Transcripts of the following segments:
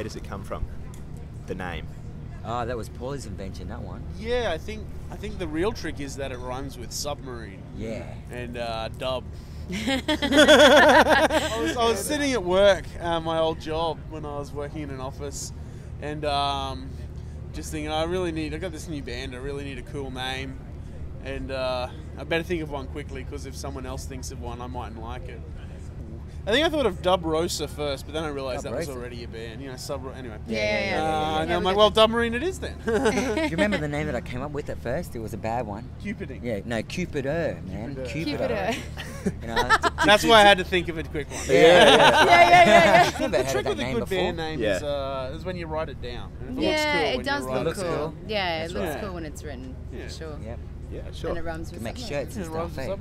where does it come from? The name. Oh, that was Paulie's invention, that one. Yeah, I think the real trick is that it rhymes with submarine. Yeah. And dub. I was sitting at work, my old job, when I was working in an office, and just thinking, I got this new band, I really need a cool name, and I better think of one quickly, because if someone else thinks of one, I mightn't like it. I think I thought of Dub Rosa first, but then I realised that was already a band. You know, anyway. Yeah. And I'm like, well, Dubmarine it is then. Do you remember the name that I came up with at first? It was a bad one. Cupiding. Yeah, no, Cupido, man. Cupido. You know, that's why I had to think of a quick one. Yeah. The trick with a good band name is when you write it down. It does look cool. Yeah, it looks cool when it's written, for sure. Yeah, sure. And it rhymes with make submarine. shirts and stuff, eh?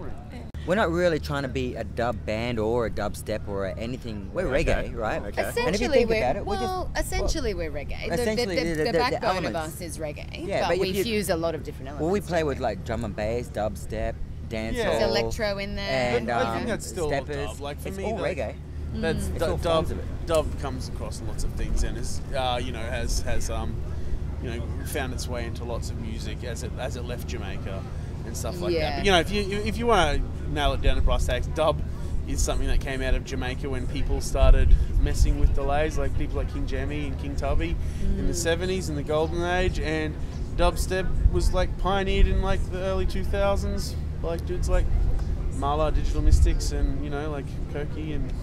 We're not really trying to be a dub band or a dubstep or anything. We're reggae, right? Okay. Essentially, we're we're reggae. Essentially, the backbone of us is reggae, but we fuse a lot of different elements. Well, we play with like drum and bass, dubstep, dancehall. There's electro in there. And I think that's still steppers. dub. Like for it's me, all reggae. That's dub comes across lots of things and is has found its way into lots of music as it left Jamaica and stuff like that. But if you want to nail it down to brass tacks, dub is something that came out of Jamaica when people started messing with delays, like people like King Jammy and King Tubby in the 70s in the golden age, and dubstep was like pioneered in like the early 2000s by like dudes like Marla, Digital Mystics, and like Koki and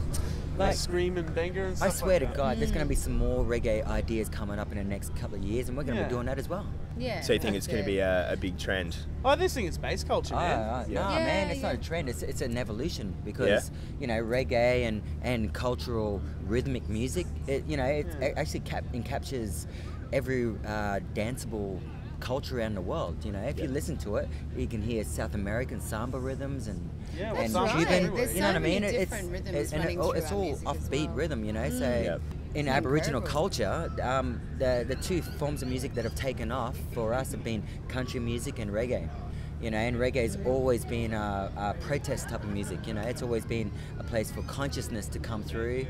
Scream and Banger and stuff. I swear to God, there's going to be some more reggae ideas coming up in the next couple of years, and we're going to be doing that as well. Yeah. So you think it's going to be a big trend? I just think it's bass culture, man. No, man, it's not a trend. It's an evolution because reggae and cultural rhythmic music. It actually encaptures every danceable culture around the world. If you listen to it, you can hear South American samba rhythms and Cuban. There's you know what I mean? It's all offbeat rhythm. So in Aboriginal culture, the two forms of music that have taken off for us have been country music and reggae. And reggae's always been a protest type of music. It's always been a place for consciousness to come through,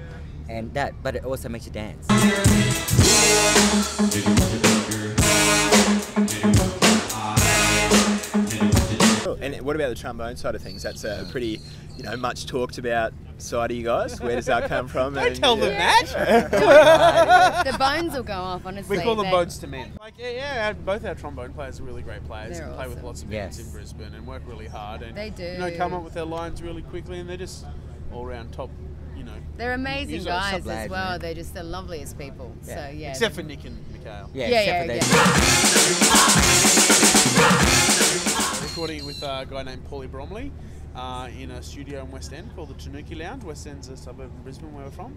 but it also makes you dance. And what about the trombone side of things? That's a pretty, much talked about side of you guys. Where does that come from? Don't tell them that. The bones will go off, honestly. We call them bones to men. Both our trombone players are really great players and play with lots of bands in Brisbane and work really hard. And, they do. Come up with their lines really quickly, and they're just all around top. They're amazing guys as well. Man. They're just the loveliest people. Yeah. So except for Nick and Mikhail. Recording with a guy named Paulie Bromley in a studio in West End called the Tanuki Lounge. West End's a suburb of Brisbane where we're from.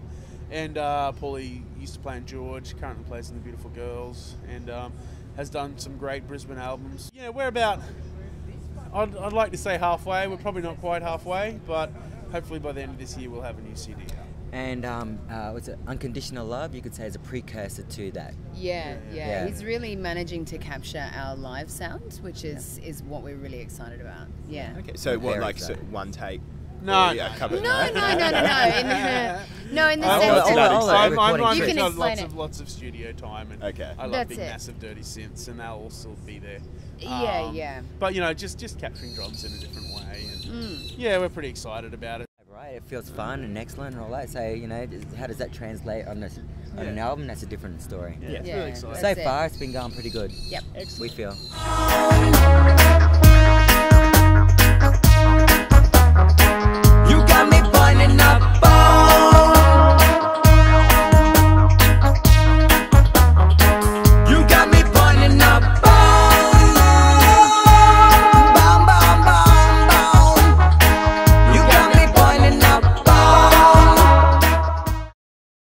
And Paulie used to play in George, currently plays in the Beautiful Girls, and has done some great Brisbane albums. We're about, I'd like to say halfway. We're probably not quite halfway, but hopefully by the end of this year we'll have a new CD out. And what's it? Unconditional Love, you could say, is a precursor to that. Yeah. He's really managing to capture our live sound, which is what we're really excited about. Yeah. Okay. So one take? No. A couple No. In the sense that you can explain it. Lots of studio time, and I love big, massive, dirty synths, and they'll all still be there. But just capturing drums in a different way, and we're pretty excited about it. Right, it feels fun and excellent and all that. So how does that translate on an album? That's a different story. It's really exciting. So far, it's been going pretty good. Yep. We feel.